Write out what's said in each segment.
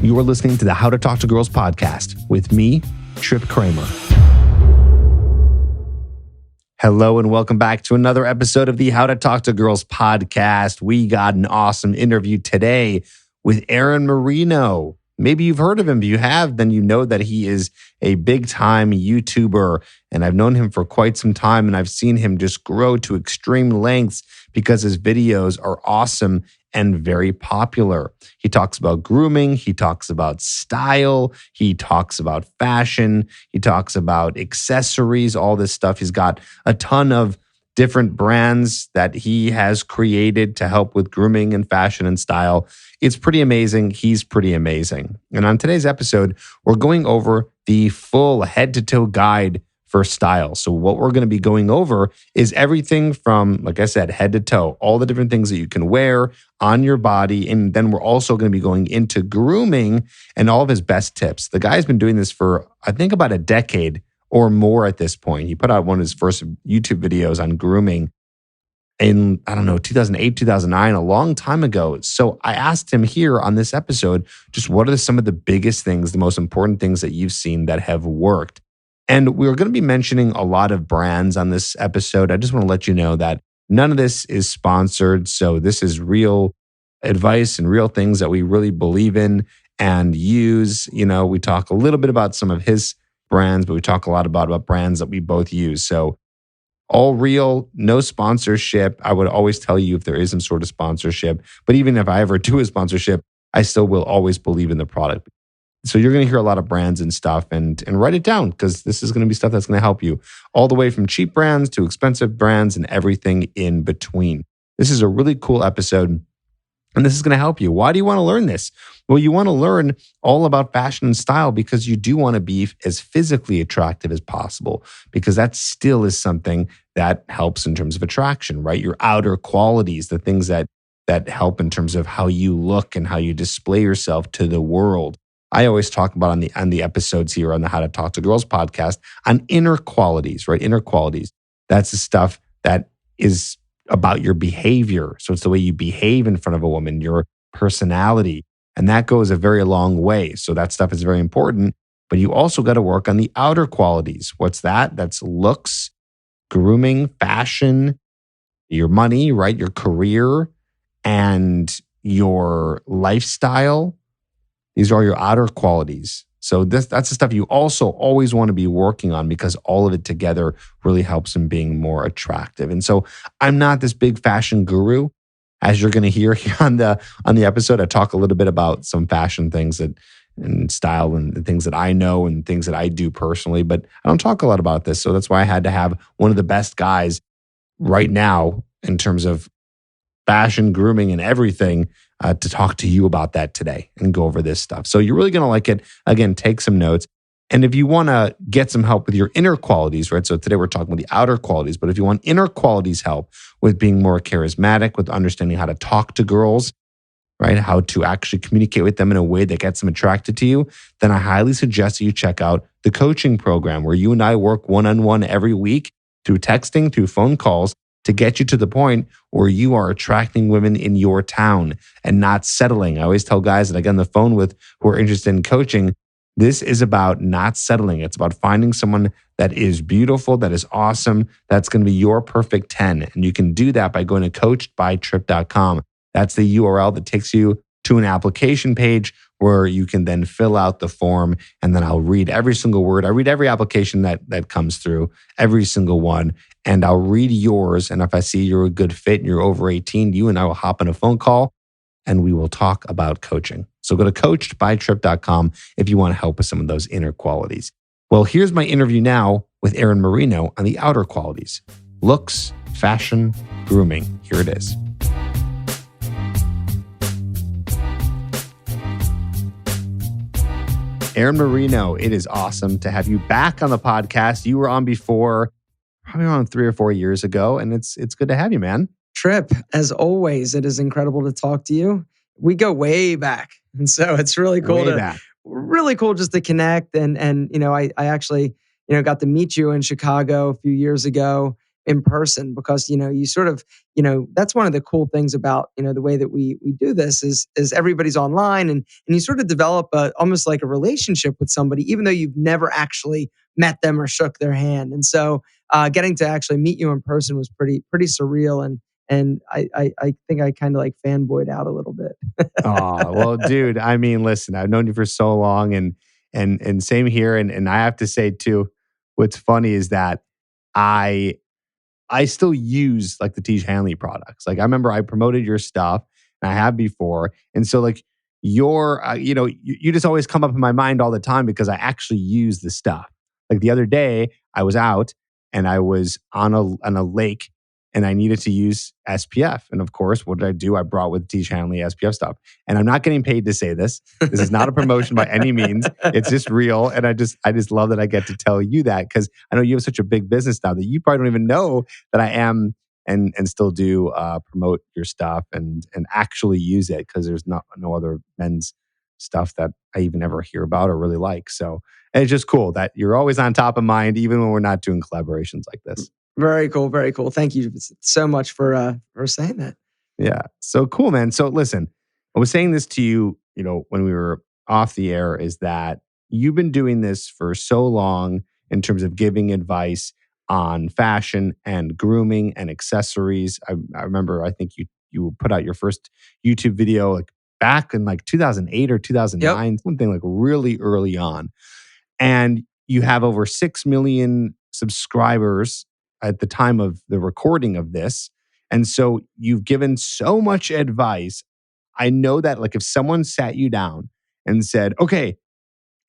You are listening to the How to Talk to Girls podcast with me, Trip Kramer. Hello and welcome back to another episode of the How to Talk to Girls podcast. We got an awesome interview today with Aaron Marino. Maybe you've heard of him. If you have, then you know that he is a big-time YouTuber, and I've known him for quite some time, and I've seen him just grow to extreme lengths because his videos are awesome and very popular. He talks about grooming, he talks about style, he talks about fashion, he talks about accessories, all this stuff. He's got a ton of different brands that he has created to help with grooming and fashion and style. It's pretty amazing. He's pretty amazing. And on today's episode, we're going over the full head-to-toe guide for style. So what we're going to be going over is everything from, like I said, head to toe, all the different things that you can wear on your body. And then we're also going to be going into grooming and all of his best tips. The guy's been doing this for, I think, about a decade or more at this point. He put out one of his first YouTube videos on grooming in, 2008, 2009, a long time ago. So I asked him here on this episode, just what are some of the biggest things, the most important things that you've seen that have worked? And we're going to be mentioning a lot of brands on this episode. I just want to let you know that none of this is sponsored. So this is real advice and real things that we really believe in and use. You know, we talk a little bit about some of his brands, but we talk a lot about brands that we both use. So all real, no sponsorship. I would always tell you if there is some sort of sponsorship. But even if I ever do a sponsorship, I still will always believe in the product. So you're going to hear a lot of brands and stuff and write it down because this is going to be stuff that's going to help you all the way from cheap brands to expensive brands and everything in between. This is a really cool episode and this is going to help you. Why do you want to learn this? Well, you want to learn all about fashion and style because you do want to be as physically attractive as possible because that still is something that helps in terms of attraction, right? Your outer qualities, the things that help in terms of how you look and how you display yourself to the world. I always talk about on the episodes here on the How to Talk to Girls podcast on inner qualities, right? Inner qualities. That's the stuff that is about your behavior. So it's the way you behave in front of a woman, your personality. And that goes a very long way. So that stuff is very important. But you also got to work on the outer qualities. What's that? That's looks, grooming, fashion, your money, right? Your career and your lifestyle. These are your outer qualities. So that's the stuff you also always want to be working on because all of it together really helps in being more attractive. And so I'm not this big fashion guru, as you're going to hear here on the episode. I talk a little bit about some fashion things and style and things that I know and things that I do personally, but I don't talk a lot about this. So that's why I had to have one of the best guys right now in terms of fashion, grooming, and everything to talk to you about that today and go over this stuff. So you're really going to like it. Again, take some notes. And if you want to get some help with your inner qualities, right? So today we're talking about the outer qualities, but if you want inner qualities help with being more charismatic, with understanding how to talk to girls, right? How to actually communicate with them in a way that gets them attracted to you, then I highly suggest that you check out the coaching program where you and I work one-on-one every week through texting, through phone calls, to get you to the point where you are attracting women in your town and not settling. I always tell guys that I get on the phone with who are interested in coaching, this is about not settling. It's about finding someone that is beautiful, that is awesome, that's going to be your perfect 10. And you can do that by going to coachedbytrip.com. That's the URL that takes you to an application page where you can then fill out the form and then I'll read every single word. I read every application that comes through, every single one, and I'll read yours. And if I see you're a good fit and you're over 18, you and I will hop on a phone call and we will talk about coaching. So go to coachedbytrip.com if you want to help with some of those inner qualities. Well, here's my interview now with Aaron Marino on the outer qualities: looks, fashion, grooming. Here it is. Aaron Marino, it is awesome to have you back on the podcast. You were on before, probably around 3 or 4 years ago, and it's good to have you, man. Trip, as always, it is incredible to talk to you. We go way back, and so it's really cool really cool just to connect. And I actually got to meet you in Chicago a few years ago, in person because you sort of that's one of the cool things about the way that we do this is everybody's online and you sort of develop almost like a relationship with somebody even though you've never actually met them or shook their hand. And so getting to actually meet you in person was pretty surreal, and I think I kind of like fanboyed out a little bit. Oh, well, dude, I mean, listen, I've known you for so long and same here. And I have to say too, what's funny is that I I still use like the Tiege Hanley products. Like I remember I promoted your stuff and I have before. And so like you just always come up in my mind all the time because I actually use the stuff. Like the other day I was out and I was on a lake and I needed to use SPF. And of course, what did I do? I brought with Tiege Hanley SPF stuff. And I'm not getting paid to say this. This is not a promotion by any means. It's just real. And I just love that I get to tell you that because I know you have such a big business now that you probably don't even know that I am and still do promote your stuff and actually use it because there's no other men's stuff that I even ever hear about or really like. So and it's just cool that you're always on top of mind, even when we're not doing collaborations like this. Very cool, very cool. Thank you so much for saying that. Yeah. So cool, man. So listen, I was saying this to you, when we were off the air, is that you've been doing this for so long in terms of giving advice on fashion and grooming and accessories. I remember, I think you put out your first YouTube video like back in like 2008 or Yep. 2009, something like really early on. And you have over 6 million subscribers at the time of the recording of this. And so you've given so much advice. I know that like if someone sat you down and said, "Okay,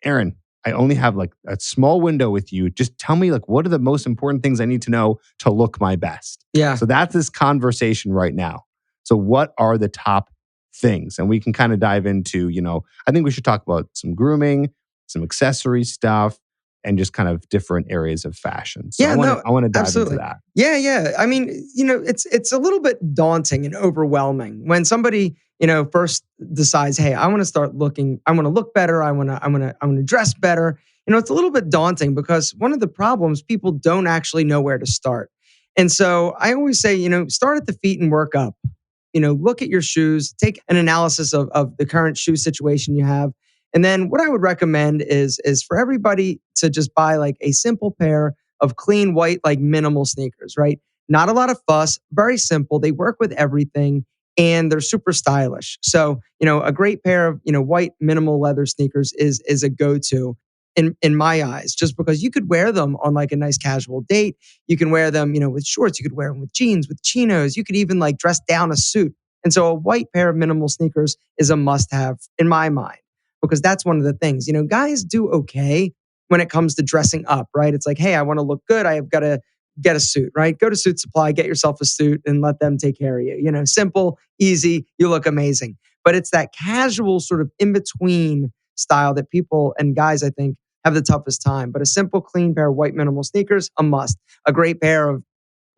Aaron, I only have like a small window with you. Just tell me like what are the most important things I need to know to look my best." Yeah. So that's this conversation right now. So what are the top things? And we can kind of dive into, I think we should talk about some grooming, some accessory stuff, and just kind of different areas of fashion. So Yeah, no, I want to dive into absolutely. that. Yeah, yeah. I mean, it's a little bit daunting and overwhelming when somebody, first decides, "Hey, I want to start looking, I want to look better, I want to dress better." It's a little bit daunting because one of the problems people don't actually know where to start. And so I always say, start at the feet and work up. Look at your shoes, take an analysis of the current shoe situation you have. And then what I would recommend is for everybody to just buy like a simple pair of clean white, like minimal sneakers, right? Not a lot of fuss, very simple. They work with everything and they're super stylish. So, a great pair of, white minimal leather sneakers is a go-to in my eyes, just because you could wear them on like a nice casual date. You can wear them, with shorts, you could wear them with jeans, with chinos, you could even like dress down a suit. And so a white pair of minimal sneakers is a must have in my mind because that's one of the things. Guys do okay when it comes to dressing up, right? It's like, hey, I want to look good. I have got to get a suit, right? Go to Suit Supply, get yourself a suit and let them take care of you. Simple, easy, you look amazing. But it's that casual sort of in between style that people and guys, I think, have the toughest time. But a simple, clean pair of white minimal sneakers, a must. A great pair of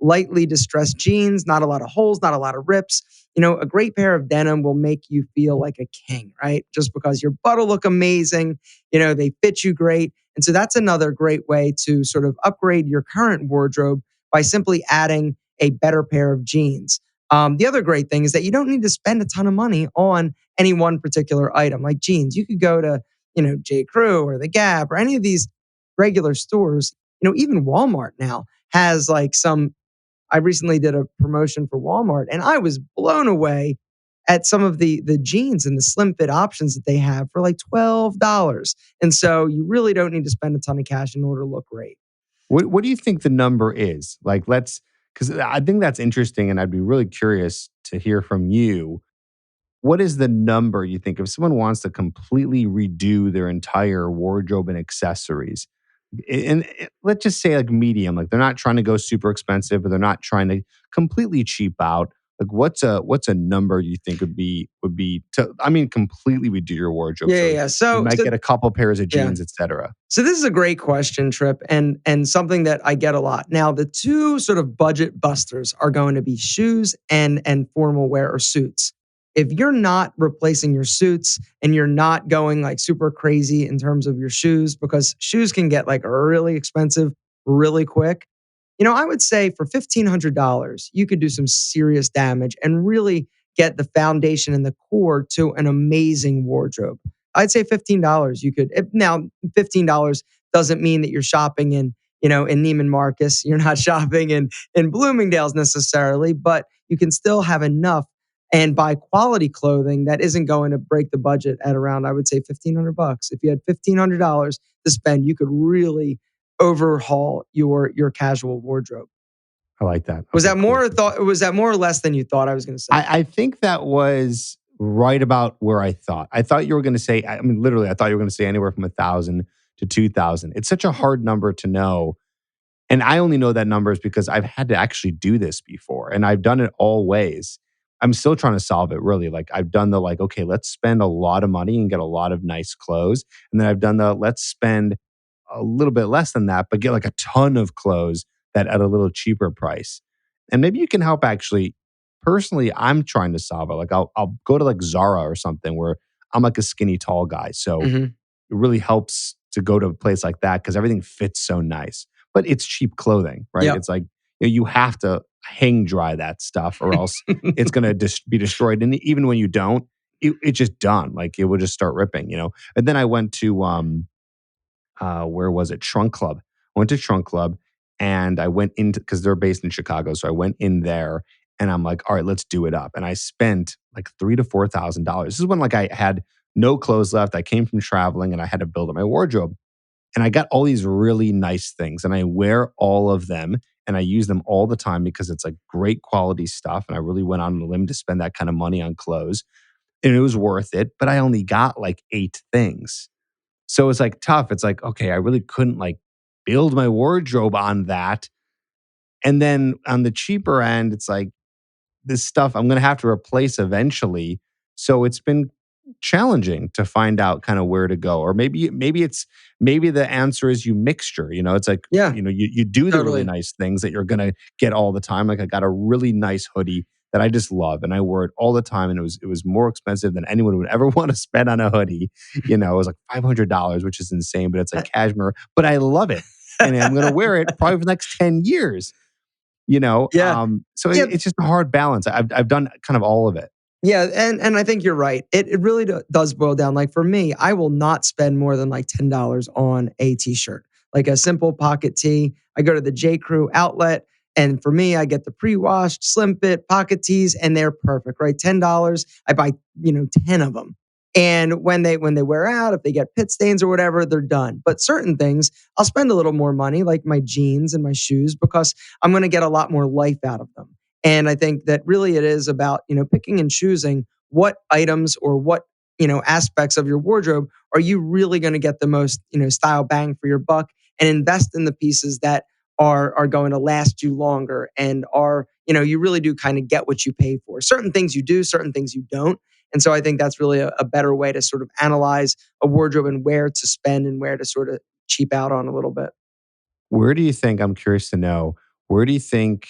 lightly distressed jeans, not a lot of holes, not a lot of rips. A great pair of denim will make you feel like a king, right? Just because your butt will look amazing, they fit you great. And so that's another great way to sort of upgrade your current wardrobe by simply adding a better pair of jeans. The other great thing is that you don't need to spend a ton of money on any one particular item like jeans. You could go to, J. Crew or the Gap or any of these regular stores. Even Walmart now has like I recently did a promotion for Walmart and I was blown away at some of the jeans and the slim fit options that they have for like $12. And so you really don't need to spend a ton of cash in order to look great. What do you think the number is? Like because I think that's interesting and I'd be really curious to hear from you. What is the number you think if someone wants to completely redo their entire wardrobe and accessories? Let's just say like medium, like they're not trying to go super expensive, but they're not trying to completely cheap out. Like what's a number you think would be to completely redo your wardrobe? Yeah, So yeah, like yeah. you might get a couple pairs of Yeah. jeans, etc. So this is a great question, Trip, and something that I get a lot. Now, the two sort of budget busters are going to be shoes and formal wear or suits. If you're not replacing your suits and you're not going like super crazy in terms of your shoes, because shoes can get like really expensive really quick. I would say for $1,500, you could do some serious damage and really get the foundation and the core to an amazing wardrobe. I'd say $15. Now $15 doesn't mean that you're shopping in Neiman Marcus. You're not shopping in Bloomingdale's necessarily, but you can still have enough and buy quality clothing that isn't going to break the budget at around, I would say, $1,500. If you had $1,500 to spend, you could really overhaul your casual wardrobe. I like that. Was Okay, that cool. more or thought? Was that more or less than you thought I was going to say? I think that was right about where I thought. I thought you were going to say, I mean, literally, I thought you were going to say anywhere from 1,000 to 2,000. It's such a hard number to know. And I only know that numbers because I've had to actually do this before and I've done it all ways. I'm still trying to solve it really. Like I've done the like, okay, let's spend a lot of money and get a lot of nice clothes. And then I've done the let's spend a little bit less than that, but get like a ton of clothes that at a little cheaper price. And maybe you can help actually. Personally, I'm trying to solve it. Like I'll go to like Zara or something where I'm like a skinny tall guy. So Mm-hmm. it really helps to go to a place like that because everything fits so nice. But it's cheap clothing, right? Yep. It's like you have to hang dry that stuff or else it's going to be destroyed. And even when you don't, it's just done. Like it will just start ripping. And then I went to where was it? Trunk Club. I went to Trunk Club and I went into because they're based in Chicago. So I went in there and I'm like, all right, let's do it up. And I spent like $3,000 to $4,000. This is when like I had no clothes left. I came from traveling and I had to build up my wardrobe. And I got all these really nice things and I wear all of them and I use them all the time because it's like great quality stuff. And I really went on a limb to spend that kind of money on clothes and it was worth it. But I only got like 8 things. So it's like tough. It's like, okay, I really couldn't like build my wardrobe on that. And then on the cheaper end, it's like, this stuff I'm going to have to replace eventually. So it's been challenging to find out kind of where to go. Or maybe the answer is you mixture. It's like, Yeah, you do the really totally. nice things that you're going to get all the time. Like I got a really nice hoodie that I just love and I wore it all the time and it was more expensive than anyone would ever want to spend on a hoodie. It was like $500, which is insane, but it's like cashmere, but I love it. And I'm going to wear it probably for the next 10 years. Yeah. So Yeah. it's just a hard balance. I've done kind of all of it. Yeah, and I think you're right. It really does boil down. Like for me, I will not spend more than like $10 on a t-shirt, like a simple pocket tee. I go to the J. Crew outlet, and for me, I get the pre-washed slim fit pocket tees, and they're perfect. Right, $10. I buy 10 of them, and when they wear out, if they get pit stains or whatever, they're done. But certain things, I'll spend a little more money, like my jeans and my shoes, because I'm going to get a lot more life out of them. And I think that really it is about, picking and choosing what items or what, aspects of your wardrobe are you really going to get the most, style bang for your buck and invest in the pieces that are going to last you longer and are, you really do kind of get what you pay for. Certain things you do, certain things you don't. And so I think that's really a better way to sort of analyze a wardrobe and where to spend and where to sort of cheap out on a little bit. Where do you think, I'm curious to know, where do you think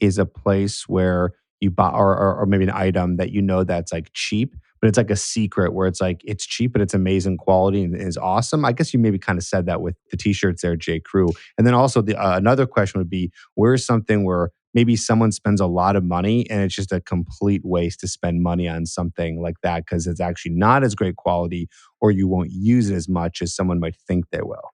is a place where you buy or maybe an item that that's like cheap, but it's like a secret where it's like it's cheap but it's amazing quality and is awesome. I guess you maybe kind of said that with the t-shirts there, J. Crew. And then also the another question would be where's something where maybe someone spends a lot of money and it's just a complete waste to spend money on something like that because it's actually not as great quality or you won't use it as much as someone might think they will.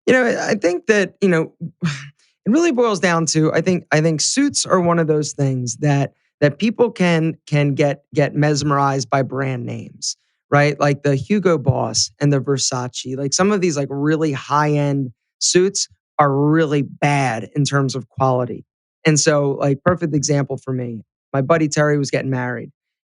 I think that, it really boils down to I think suits are one of those things that people can get mesmerized by brand names, right? Like the Hugo Boss and the Versace. Like some of these like really high-end suits are really bad in terms of quality. And so like perfect example for me. My buddy Terry was getting married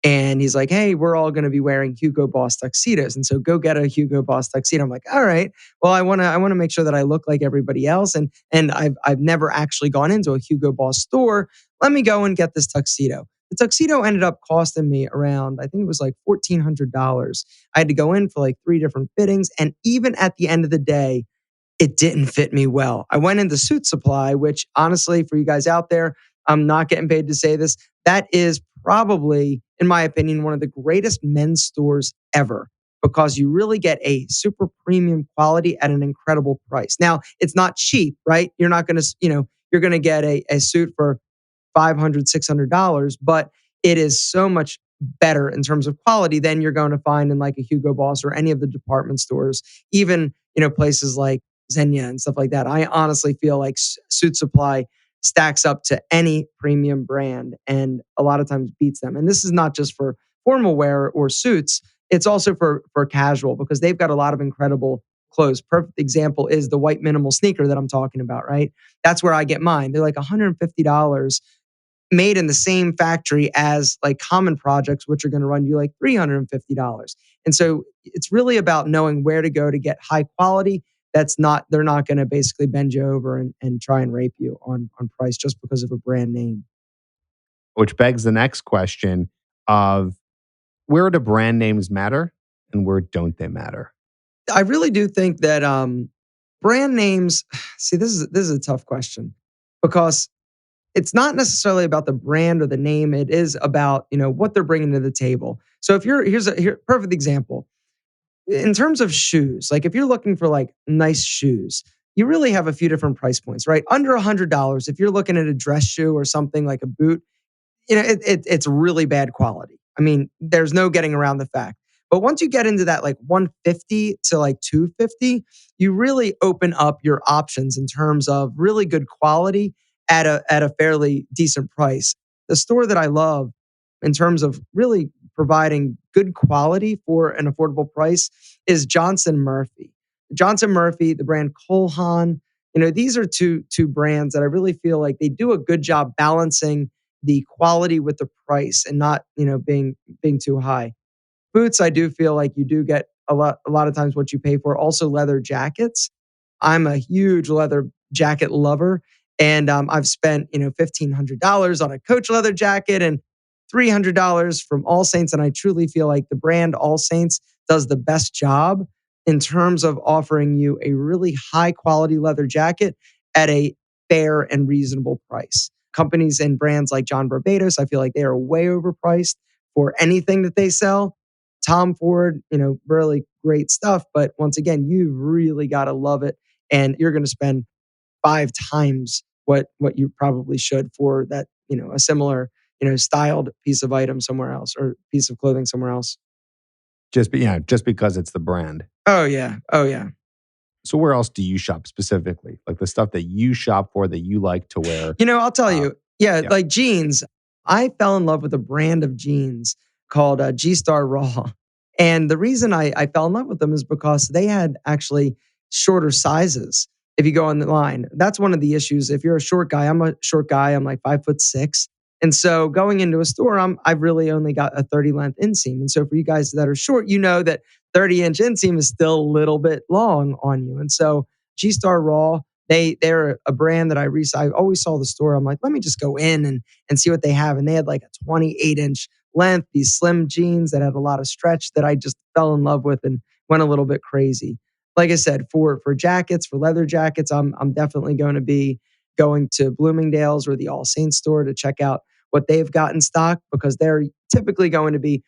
and he's like, "Hey, we're all going to be wearing Hugo Boss tuxedos." And so go get a Hugo Boss tuxedo. I'm like, "All right. Well, I want to make sure that I look like everybody else and I've never actually gone into a Hugo Boss store. Let me go and get this tuxedo." The tuxedo ended up costing me around, I think it was like $1,400. I had to go in for like 3 different fittings and even at the end of the day, it didn't fit me well. I went into Suit Supply, which honestly, for you guys out there, I'm not getting paid to say this. That is probably, in my opinion, one of the greatest men's stores ever because you really get a super premium quality at an incredible price. Now, it's not cheap, right? You're not going to, you're going to get a suit for $500, $600, but it is so much better in terms of quality than you're going to find in like a Hugo Boss or any of the department stores, even, places like Xenia and stuff like that. I honestly feel like Suit Supply stacks up to any premium brand and a lot of times beats them. And this is not just for formal wear or suits, it's also for casual because they've got a lot of incredible clothes. Perfect example is the white minimal sneaker that I'm talking about, right? That's where I get mine. They're like $150 made in the same factory as like common projects, which are going to run you like $350. And so it's really about knowing where to go to get high quality. They're not going to basically bend you over and try and rape you on price just because of a brand name. Which begs the next question of where do brand names matter and where don't they matter? I really do think that brand names, see, this is a tough question because it's not necessarily about the brand or the name. It is about, what they're bringing to the table. So if here's a perfect example. In terms of shoes, like if you're looking for like nice shoes, you really have a few different price points, right? Under $100, if you're looking at a dress shoe or something like a boot, it's really bad quality. I mean, there's no getting around the fact. But once you get into that like 150 to like 250, you really open up your options in terms of really good quality at a fairly decent price. The store that I love in terms of really providing good quality for an affordable price is Johnson Murphy. Johnson Murphy, the brand Cole Haan, these are two brands that I really feel like they do a good job balancing the quality with the price and not, being too high. Boots, I do feel like you do get a lot of times what you pay for. Also leather jackets. I'm a huge leather jacket lover. And I've spent, $1,500 on a Coach leather jacket and $300 from All Saints. And I truly feel like the brand All Saints does the best job in terms of offering you a really high quality leather jacket at a fair and reasonable price. Companies and brands like John Barbados, I feel like they are way overpriced for anything that they sell. Tom Ford, really great stuff. But once again, you really got to love it. And you're going to spend 5 times what you probably should for that, a similar, styled piece of item somewhere else or piece of clothing somewhere else. Just because it's the brand. Oh yeah. Oh yeah. So where else do you shop specifically? Like the stuff that you shop for that you like to wear? I'll tell you. Yeah, yeah. like jeans. I fell in love with a brand of jeans called G Star Raw. And the reason I fell in love with them is because they had actually shorter sizes. If you go on the line, that's one of the issues. If you're a short guy, I'm a short guy. I'm like 5'6". And so going into a store, I've really only got a 30 length inseam. And so for you guys that are short, you know that 30-inch inseam is still a little bit long on you. And so G Star Raw, they're a brand that I always saw the store. I'm like, let me just go in and see what they have. And they had like a 28-inch length, these slim jeans that had a lot of stretch that I just fell in love with and went a little bit crazy. Like I said, for jackets, for leather jackets, I'm definitely going to be going to Bloomingdale's or the All Saints store to check out what they've got in stock because they're typically going to be,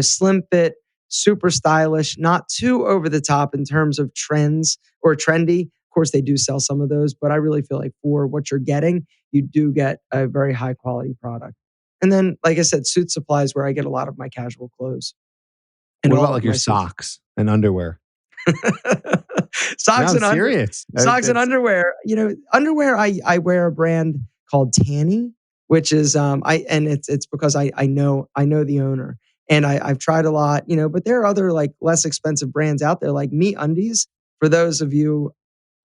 slim fit, super stylish, not too over the top in terms of trends or trendy. Of course, they do sell some of those, but I really feel like for what you're getting, you do get a very high quality product. And then, like I said, Suit Supply is where I get a lot of my casual clothes. And What all about of like your my suits. socks and underwear? No, Socks I'm and serious. socks and underwear. Underwear. I wear a brand called Tanny, which is it's because I know the owner and I've tried a lot, but there are other like less expensive brands out there like Me Undies. For those of you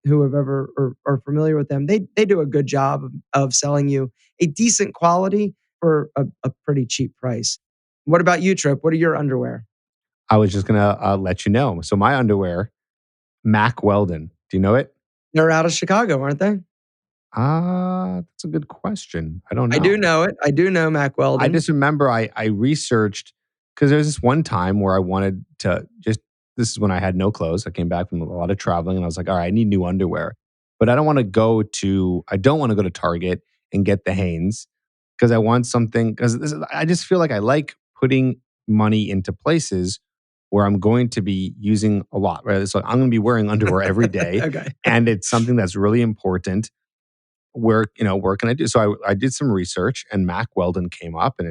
who have ever or are familiar with them, they do a good job of selling you a decent quality for a pretty cheap price. What about you, Trip? What are your underwear? I was just gonna let you know. So my underwear, Mac Weldon. Do you know it? They're out of Chicago, aren't they? That's a good question. I don't I do know. know it. I do know Mac I Weldon. just remember I researched because there was this one time where I wanted to just this is when I had no clothes. I came back from a lot of traveling and I was like, all right, I need new underwear. But I don't want to go to Target and get the Hanes because I want something because I just feel like I like putting money into places where I'm going to be using a lot, right? So I'm going to be wearing underwear every day Okay. and it's something that's really important where can I do? So I did some research, and Mack Weldon came up, and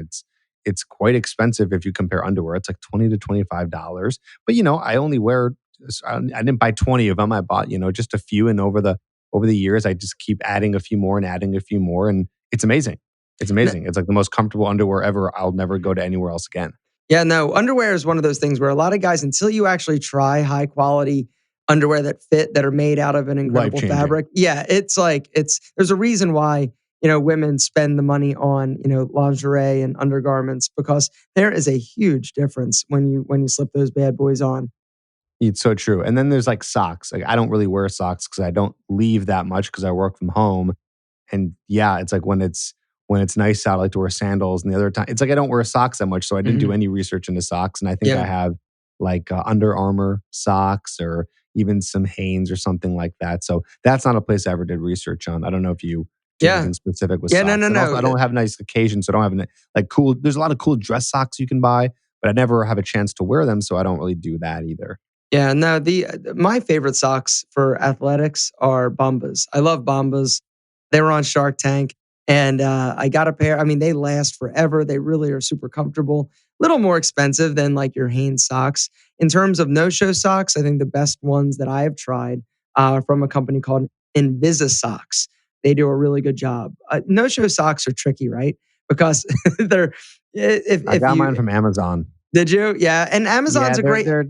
it's quite expensive if you compare underwear. It's like $20 to $25. But I only wear. I didn't buy 20 of them. I bought just a few, and over the years, I just keep adding a few more and adding a few more, and it's amazing. It's amazing. It's like the most comfortable underwear ever. I'll never go to anywhere else again. Yeah, no, underwear is one of those things where a lot of guys, until you actually try high quality underwear that are made out of an Life incredible changing. fabric. Yeah, there's a reason why, women spend the money on, lingerie and undergarments, because there is a huge difference when you slip those bad boys on. It's so true. And then there's like socks. Like I don't really wear socks because I don't leave that much because I work from home. And yeah, it's like when it's nice out, I like to wear sandals. And the other time, it's like I don't wear socks that much, so I didn't do Mhm. any research into socks. And I think I Yeah. have like Under Armour socks or even some Hanes or something like that. So that's not a place I ever did research on. I don't know if you do Yeah. anything specific with Yeah, no, socks. no, And also, no. I don't have nice occasions, so I don't have like cool. There's a lot of cool dress socks you can buy, but I never have a chance to wear them, so I don't really do that either. Yeah, no, the my favorite socks for athletics are Bombas. I love Bombas. They were on Shark Tank, and I got a pair. I mean, they last forever. They really are super comfortable. Little more expensive than like your Hanes socks. In terms of no-show socks, I think the best ones that I have tried are from a company called Invisa Socks. They do a really good job. No-show socks are tricky, right? Because they're I if got you mine from Amazon. did you? Yeah, and Yeah, Amazon's a they're great. they're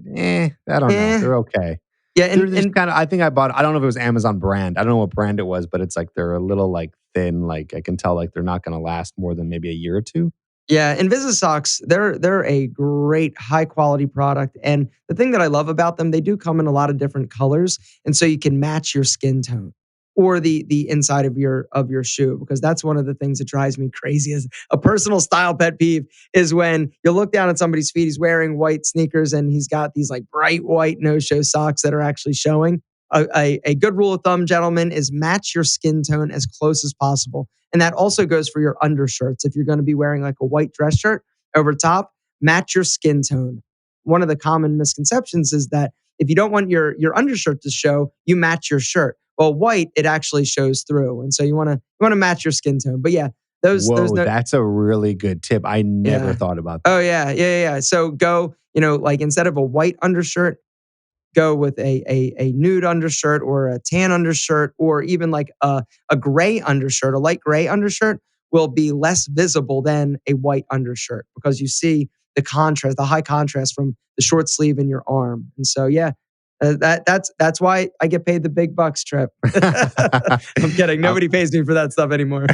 I don't know. Eh, They're okay. yeah, They're and just and kind of I think I don't know if it was Amazon brand. I don't know what brand it was, but it's like they're a little like thin. Like I can tell like they're not going to last more than maybe a year or two. yeah, Invisa socks, they're a great high quality product. And the thing that I love about them, they do come in a lot of different colors. And so you can match your skin tone or the inside of your shoe. Because that's one of the things that drives me crazy as a personal style pet peeve is when you look down at somebody's feet, he's wearing white sneakers and he's got these like bright white no-show socks that are actually showing. A good rule of thumb, gentlemen, is match your skin tone as close as possible. And that also goes for your undershirts. If you're going to be wearing like a white dress shirt over top, match your skin tone. One of the common misconceptions is that if you don't want your undershirt to show, you match your shirt. Well, white, it actually shows through. And so you want to match your skin tone. But yeah, those Whoa, no that's a really good tip. I never yeah. thought about Oh that. yeah. So go, like instead of a white undershirt, go with a nude undershirt or a tan undershirt or even like a gray undershirt. A light gray undershirt will be less visible than a white undershirt because you see the contrast, the high contrast from the short sleeve in your arm. And so, yeah, that's why I get paid the big bucks, Trip. I'm kidding. I'm- Nobody pays me for that stuff anymore.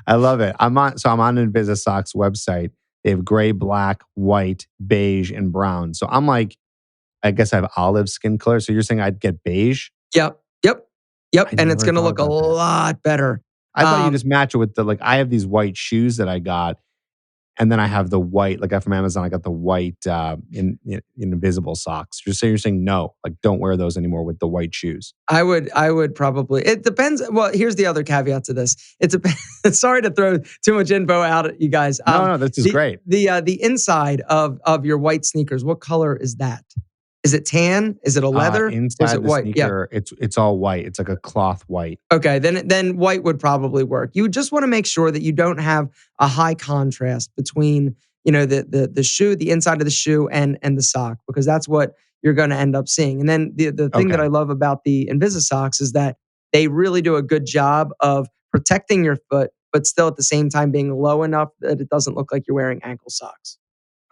I love it. I'm on Invisisocks website. They have gray, black, white, beige, and brown. So I'm like, I guess I have olive skin color. So you're saying I'd get beige? Yep. Yep. Yep. I And it's never going to thought look a about that. lot better. I thought you Um, just match it with the like. I have these white shoes that I got, and then I have the white. Like I from Amazon, I got the white in invisible socks. You're saying no, like don't wear those anymore with the white shoes. I would probably. It depends. Well, here's the other caveat to this. It depends. Sorry to throw too much info out at you guys. No, no, this is great. The inside of your white sneakers. What color is that? Is it tan? Is it a leather? Or is Inside it the white? Yeah. sneaker, it's all white. It's like a cloth white. Okay. Then white would probably work. You just want to make sure that you don't have a high contrast between the shoe, the inside of the shoe, and the sock, because that's what you're going to end up seeing. And then the thing that I Okay. love about the Invisa socks is that they really do a good job of protecting your foot, but still at the same time being low enough that it doesn't look like you're wearing ankle socks.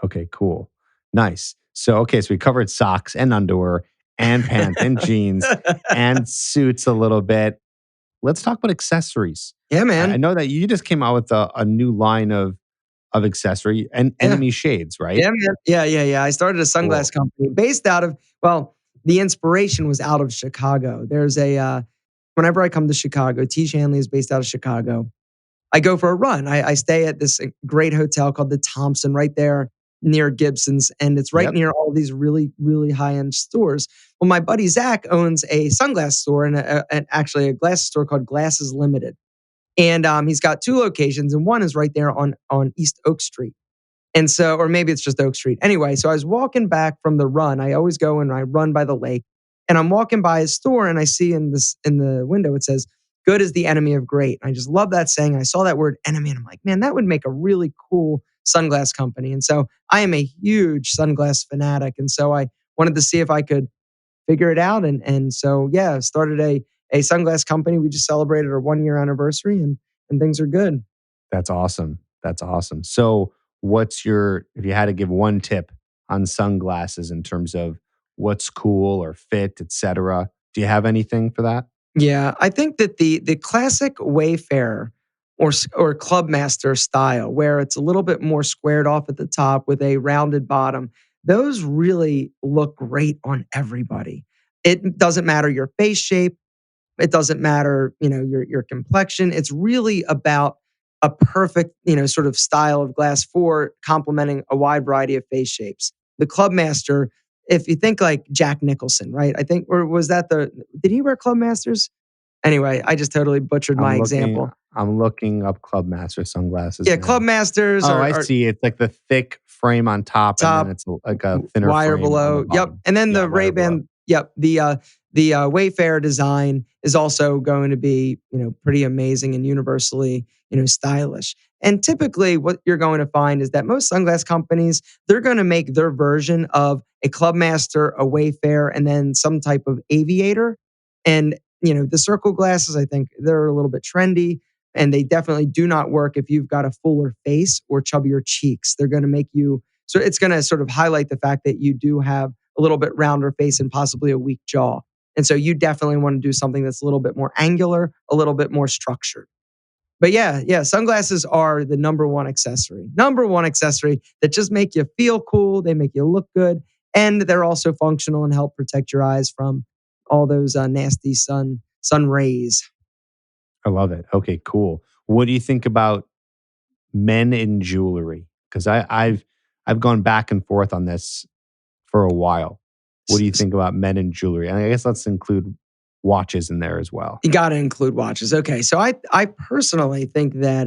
Okay, cool. Nice. So, okay, so we covered socks and underwear and pants and jeans and suits a little bit. Let's talk about accessories. Yeah, I man. know that you just came out with a new line of accessory and Yeah. enemy shades, right? Yeah, man. Yeah. I started a Cool. sunglass company based out of, well, the inspiration was out of Chicago. There's whenever I come to Chicago, T. Shanley is based out of Chicago. I go for a run. I stay at this great hotel called the Thompson right there near Gibson's, and it's right Yep. near all these really, really high end stores. Well, my buddy Zach owns a sunglass store and actually a glass store called Glasses Limited. And he's got two locations, and one is right there on East Oak Street. And so, or maybe it's just Oak Street. Anyway, so I was walking back from the run. I always go and I run by the lake. And I'm walking by his store and I see in the window it says good is the enemy of great. And I just love that saying. I saw that word enemy and I'm like, man, that would make a really cool sunglass company. And so I am a huge sunglass fanatic. And so I wanted to see if I could figure it out. And so, yeah, started a sunglass company. We just celebrated our 1 year anniversary and things are good. That's awesome. That's awesome. So, if you had to give one tip on sunglasses in terms of what's cool or fit, etc., do you have anything for that? Yeah, I think that the classic Wayfarer or Clubmaster style, where it's a little bit more squared off at the top with a rounded bottom, those really look great on everybody. It doesn't matter your face shape. It doesn't matter, your complexion. It's really about a perfect, sort of style of glass for complementing a wide variety of face shapes. The Clubmaster, if you think like Jack Nicholson, right? I think, or was that did he wear Clubmasters? Anyway, I just totally butchered my I'm looking example. I'm looking up Clubmaster sunglasses Yeah, now. Clubmasters Oh, I are see. It's like the thick frame on top, and then top, it's like a thinner wire frame on the below. Yep. bottom. And then Yeah, the wire Ray below. Ban. Yep. The Wayfarer design is also going to be pretty amazing and universally stylish. And typically, what you're going to find is that most sunglass companies, they're going to make their version of a Clubmaster, a Wayfarer, and then some type of aviator. And the circle glasses, I think they're a little bit trendy. And they definitely do not work if you've got a fuller face or chubbier cheeks. They're going to make you, so it's going to sort of highlight the fact that you do have a little bit rounder face and possibly a weak jaw. And so you definitely want to do something that's a little bit more angular, a little bit more structured. But yeah, sunglasses are the number one accessory. Number one accessory that just make you feel cool, they make you look good, and they're also functional and help protect your eyes from all those nasty sun rays. I love it. Okay, cool. What do you think about men in jewelry? Because I've gone back and forth on this for a while. What do you think about men in jewelry? And I guess let's include watches in there as well. You got to include watches. Okay, so I personally think that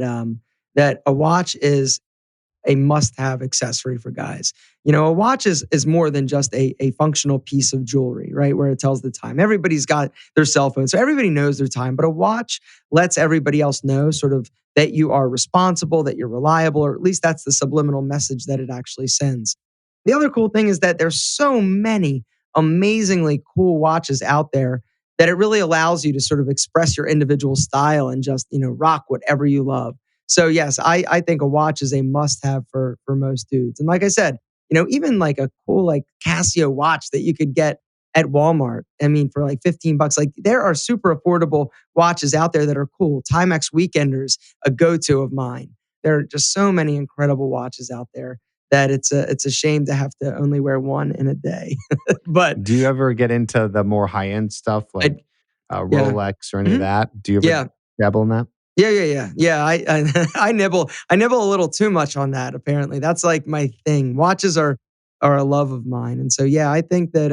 that a watch is a must-have accessory for guys. A watch is more than just a functional piece of jewelry, right? Where it tells the time. Everybody's got their cell phone, so everybody knows their time. But a watch lets everybody else know sort of that you are responsible, that you're reliable, or at least that's the subliminal message that it actually sends. The other cool thing is that there's so many amazingly cool watches out there that it really allows you to sort of express your individual style and just, rock whatever you love. So yes, I think a watch is a must-have for most dudes. And like I said, even like a cool like Casio watch that you could get at Walmart. I mean, for like $15. Like there are super affordable watches out there that are cool. Timex Weekenders, a go-to of mine. There are just so many incredible watches out there that it's a shame to have to only wear one in a day. But Do you ever get into the more high end stuff I like yeah. Rolex or any of Mhm. that? Do you ever Yeah. dabble in that? Yeah. I nibble. I nibble a little too much on that. Apparently, that's like my thing. Watches are a love of mine, and so yeah, I think that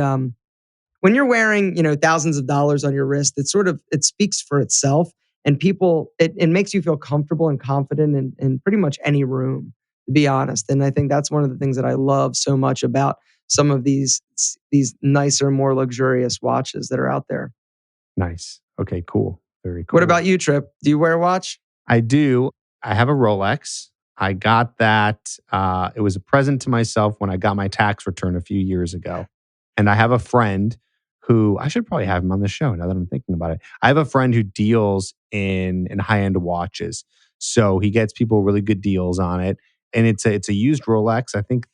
when you're wearing thousands of dollars on your wrist, it speaks for itself, and it makes you feel comfortable and confident in pretty much any room. To be honest, and I think that's one of the things that I love so much about some of these nicer, more luxurious watches that are out there. Nice. Okay, cool. Very What cool. about you, Trip? Do you wear a watch? I do. I have a Rolex. I got that. It was a present to myself when I got my tax return a few years ago. And I have a friend who I should probably have him on the show now that I'm thinking about it. I have a friend who deals in high end watches, so he gets people really good deals on it. And it's a used Rolex. I think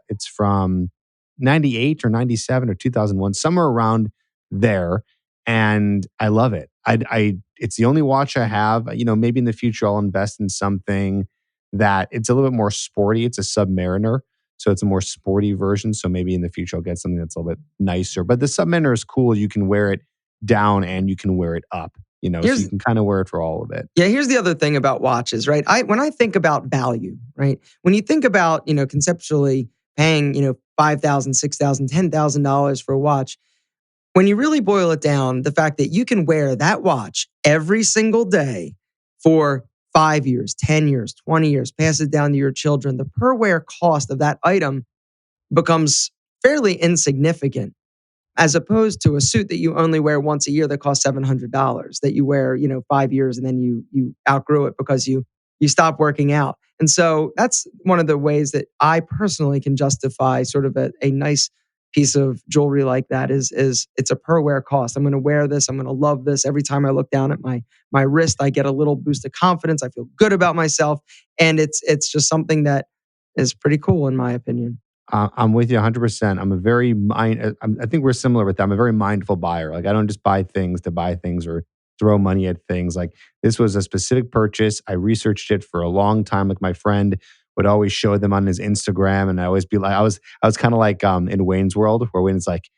it's from '98 or '97 or 2001, somewhere around there. And I love it. I it's the only watch I have. Maybe in the future I'll invest in something that it's a little bit more sporty. It's a Submariner, so it's a more sporty version. So maybe in the future I'll get something that's a little bit nicer. But the Submariner is cool. You can wear it down and you can wear it up. So you Here's can kind of wear it for all of it. Yeah, here's the other thing about watches, right? When I think about value, right? When you think about, conceptually paying, 5,000, 6,000, $10,000 for a watch, when you really boil it down, the fact that you can wear that watch every single day for 5 years, 10 years, 20 years, pass it down to your children, the per wear cost of that item becomes fairly insignificant. as opposed to a suit that you only wear once a year that costs $700 that you wear, 5 years and then you outgrew it because you stop working out. And so that's one of the ways that I personally can justify sort of a nice piece of jewelry like that is it's a per wear cost. I'm going to wear this. I'm going to love this. Every time I look down at my wrist, I get a little boost of confidence. I feel good about myself, and it's just something that is pretty cool in my opinion. I'm with you 100%. I think we're similar with that. I'm a very mindful buyer. Like I don't just buy things to buy things or throw money at things. Like this was a specific purchase. I researched it for a long time. Like my friend would always show them on his Instagram, and I always be like, I was kind of like in Wayne's World, where Wayne's like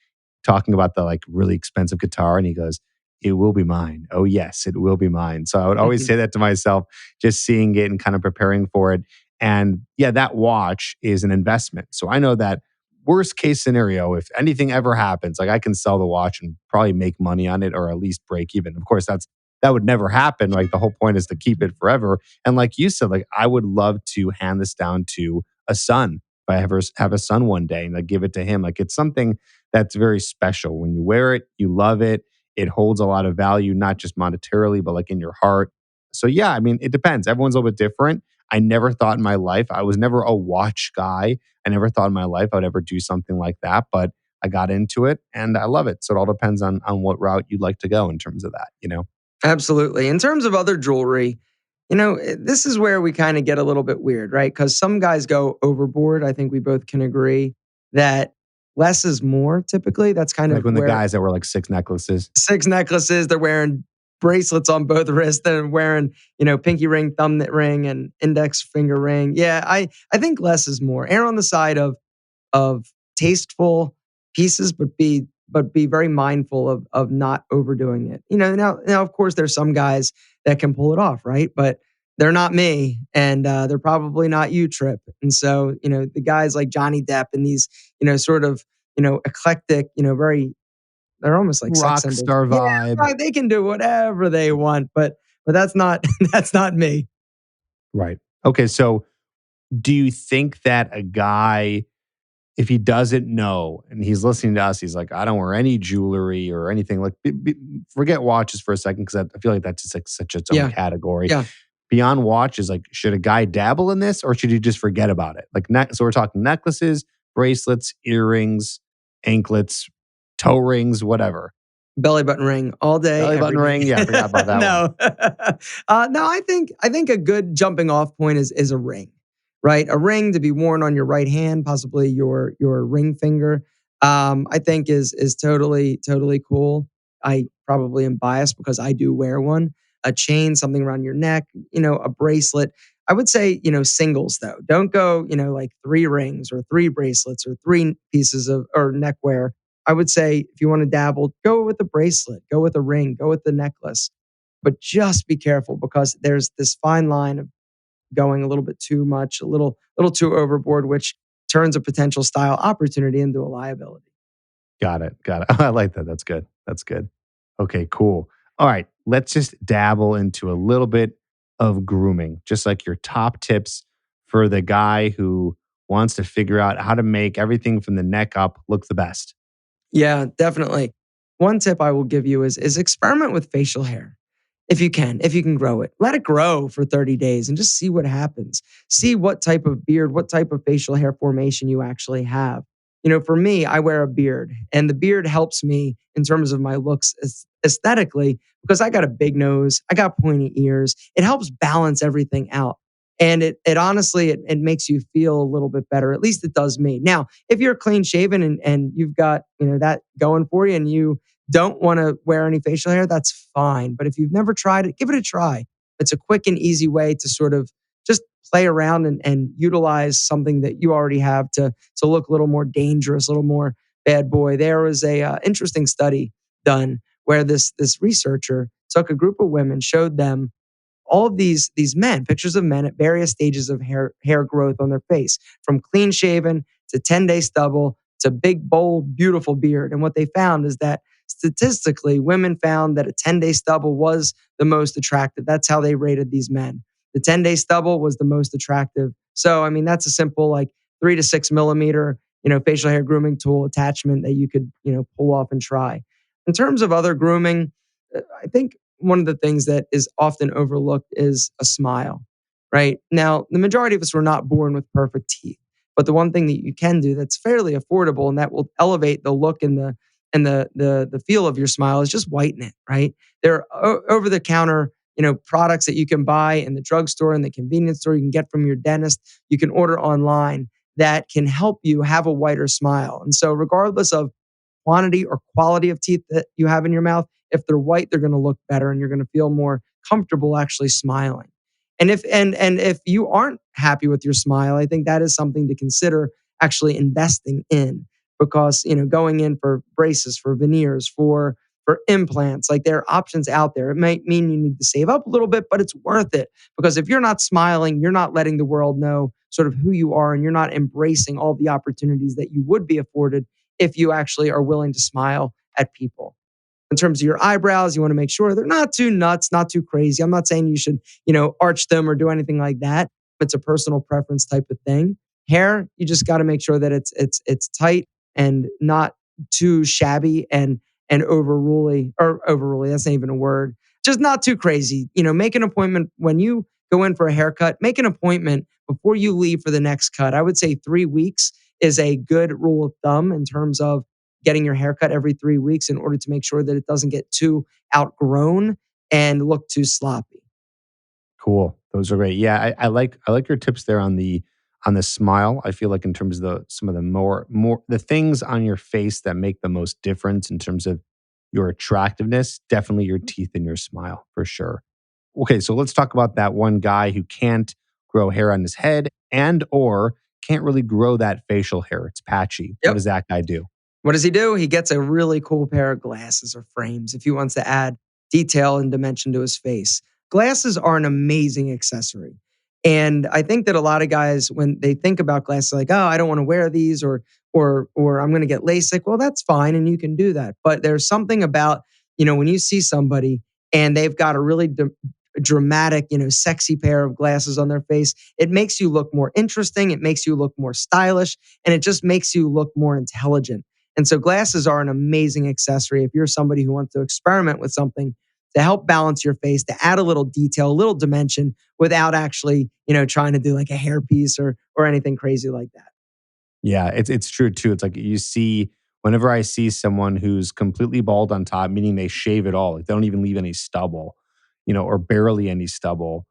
talking about the like really expensive guitar, and he goes, "It will be mine. Oh yes, it will be mine." So I would always say that to myself, just seeing it and kind of preparing for it. And yeah, that watch is an investment. So I know that worst case scenario, if anything ever happens, like I can sell the watch and probably make money on it or at least break even. Of course, that would never happen. Like the whole point is to keep it forever. And like you said, like I would love to hand this down to a son. If I ever have a son one day and like give it to him, like it's something that's very special. When you wear it, you love it. It holds a lot of value, not just monetarily, but like in your heart. So yeah, I mean, it depends. Everyone's a little bit different. I never thought in my life, I was never a watch guy. I never thought in my life I would ever do something like that, but I got into it and I love it. So it all depends on what route you'd like to go in terms of that, you know? Absolutely. In terms of other jewelry, this is where we kind of get a little bit weird, right? Because some guys go overboard. I think we both can agree that less is more typically. That's kind Like of when the where guys that were like 6 necklaces. six necklaces, they're wearing bracelets on both wrists, they're wearing, pinky ring, thumb ring, and index finger ring. Yeah, I think less is more. Err on the side of tasteful pieces, but be very mindful of not overdoing it. Now of course there's some guys that can pull it off, right? But they're not me, and they're probably not you, Trip. And so the guys like Johnny Depp and these sort of eclectic, very they're almost like sex Rock symbols. star Yeah, vibe. right, they can do whatever they want, but that's not that's not me. Right. Okay. So do you think that a guy, if he doesn't know and he's listening to us, he's like, I don't wear any jewelry or anything. Like, forget watches for a second because I feel like that's just like such its own Yeah, category. yeah. Beyond watches, like, should a guy dabble in this or should he just forget about it? Like, so we're talking necklaces, bracelets, earrings, anklets, toe rings, whatever. Belly button ring all day, Belly every button day. ring. Yeah, I forgot about that one. No, no. I think a good jumping off point is a ring, right? A ring to be worn on your right hand, possibly your ring finger. I think is totally cool. I probably am biased because I do wear one. A chain, something around your neck, a bracelet. I would say, singles though. Don't go, like three rings or three bracelets or three pieces of or neckwear. I would say if you want to dabble, go with a bracelet, go with a ring, go with the necklace. But just be careful because there's this fine line of going a little bit too much, a little too overboard, which turns a potential style opportunity into a liability. Got it. Got it. I like that. That's good. That's good. Okay, cool. All right, let's just dabble into a little bit of grooming, just like your top tips for the guy who wants to figure out how to make everything from the neck up look the best. Yeah, definitely. One tip I will give you is experiment with facial hair. If you can grow it. Let it grow for 30 days and just see what happens. See what type of beard, what type of facial hair formation you actually have. For me, I wear a beard, and the beard helps me in terms of my looks aesthetically because I got a big nose, I got pointy ears. It helps balance everything out. And it honestly it makes you feel a little bit better. At least it does me. Now, if you're clean shaven and you've got, that going for you and you don't want to wear any facial hair, that's fine. But if you've never tried it, give it a try. It's a quick and easy way to sort of just play around and utilize something that you already have to look a little more dangerous, a little more bad boy. There was a interesting study done where this researcher took a group of women, showed them all of these men, pictures of men at various stages of hair growth on their face, from clean shaven to 10-day stubble to big, bold, beautiful beard. And what they found is that statistically, women found that a 10-day stubble was the most attractive. That's how they rated these men. The 10-day stubble was the most attractive. So, I mean, that's a simple like 3 to 6 millimeter, facial hair grooming tool attachment that you could, pull off and try. In terms of other grooming, I think one of the things that is often overlooked is a smile, right? Now, the majority of us were not born with perfect teeth, but the one thing that you can do that's fairly affordable and that will elevate the look and the feel of your smile is just whiten it, right? There are over the counter, products that you can buy in the drugstore and the convenience store. You can get from your dentist. You can order online that can help you have a whiter smile. And so, regardless of quantity or quality of teeth that you have in your mouth, if they're white, they're going to look better, and you're going to feel more comfortable actually smiling. And if you aren't happy with your smile, I think that is something to consider actually investing in, because going in for braces, for veneers, for implants, like there are options out there. It might mean you need to save up a little bit, but it's worth it, because if you're not smiling, you're not letting the world know sort of who you are, and you're not embracing all the opportunities that you would be afforded if you actually are willing to smile at people. In terms of your eyebrows, you want to make sure they're not too nuts, not too crazy. I'm not saying you should, arch them or do anything like that. It's a personal preference type of thing. Hair, you just got to make sure that it's tight and not too shabby and overruly. That's not even a word. Just not too crazy. Make an appointment when you go in for a haircut. Make an appointment before you leave for the next cut. I would say 3 weeks is a good rule of thumb in terms of getting your haircut every 3 weeks in order to make sure that it doesn't get too outgrown and look too sloppy. Cool. Those are great. Yeah, I like your tips there on the smile. I feel like in terms of some of the more the things on your face that make the most difference in terms of your attractiveness, definitely your teeth and your smile for sure. Okay, so let's talk about that one guy who can't grow hair on his head and or can't really grow that facial hair. It's patchy. What Yep. does that guy do? What does he do? He gets a really cool pair of glasses or frames if he wants to add detail and dimension to his face. Glasses are an amazing accessory. And I think that a lot of guys, when they think about glasses, like, oh, I don't want to wear these, or I'm going to get LASIK. Well, that's fine, and you can do that. But there's something about, when you see somebody and they've got a really dramatic, sexy pair of glasses on their face, it makes you look more interesting. It makes you look more stylish, and it just makes you look more intelligent. And so glasses are an amazing accessory if you're somebody who wants to experiment with something to help balance your face, to add a little detail, a little dimension without actually, trying to do like a hairpiece or anything crazy like that. Yeah, it's true too. It's like you see whenever I see someone who's completely bald on top, meaning they shave it all, like they don't even leave any stubble, or barely any stubble.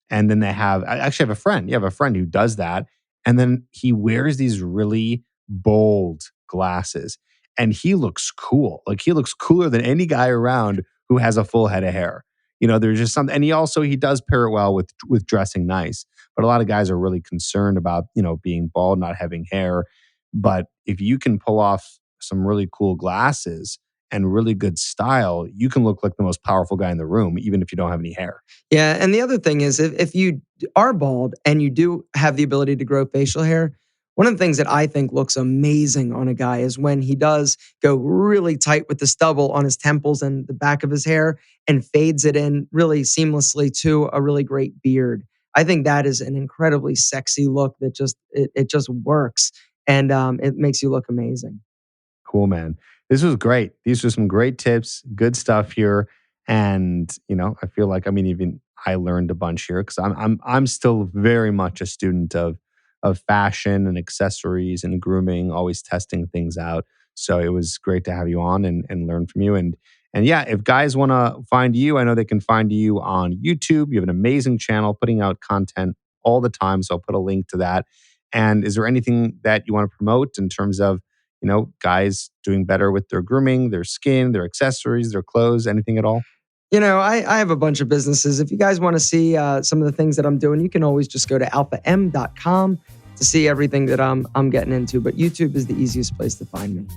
And then I actually have a friend. You have a friend who does that. And then he wears these really bold glasses and he looks cool. Like he looks cooler than any guy around who has a full head of hair. There's just something, and he does pair it well with dressing nice. But a lot of guys are really concerned about, being bald, not having hair. But if you can pull off some really cool glasses and really good style, you can look like the most powerful guy in the room, even if you don't have any hair. Yeah. And the other thing is, if you are bald and you do have the ability to grow facial hair, one of the things that I think looks amazing on a guy is when he does go really tight with the stubble on his temples and the back of his hair and fades it in really seamlessly to a really great beard. I think that is an incredibly sexy look that it just works, and it makes you look amazing. Cool, man. This was great. These were some great tips, good stuff here. And, I feel like, even I learned a bunch here because I'm still very much a student of fashion and accessories and grooming, always testing things out. So it was great to have you on and learn from you. And yeah, if guys want to find you, I know they can find you on YouTube. You have an amazing channel putting out content all the time. So I'll put a link to that. And is there anything that you want to promote in terms of, guys doing better with their grooming, their skin, their accessories, their clothes, anything at all? I have a bunch of businesses. If you guys want to see some of the things that I'm doing, you can always just go to alpham.com to see everything that I'm getting into. But YouTube is the easiest place to find me.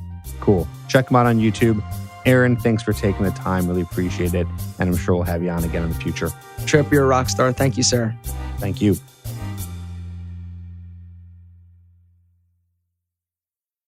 Cool. Check them out on YouTube. Aaron, thanks for taking the time. Really appreciate it. And I'm sure we'll have you on again in the future. Trip, you're a rock star. Thank you, sir. Thank you.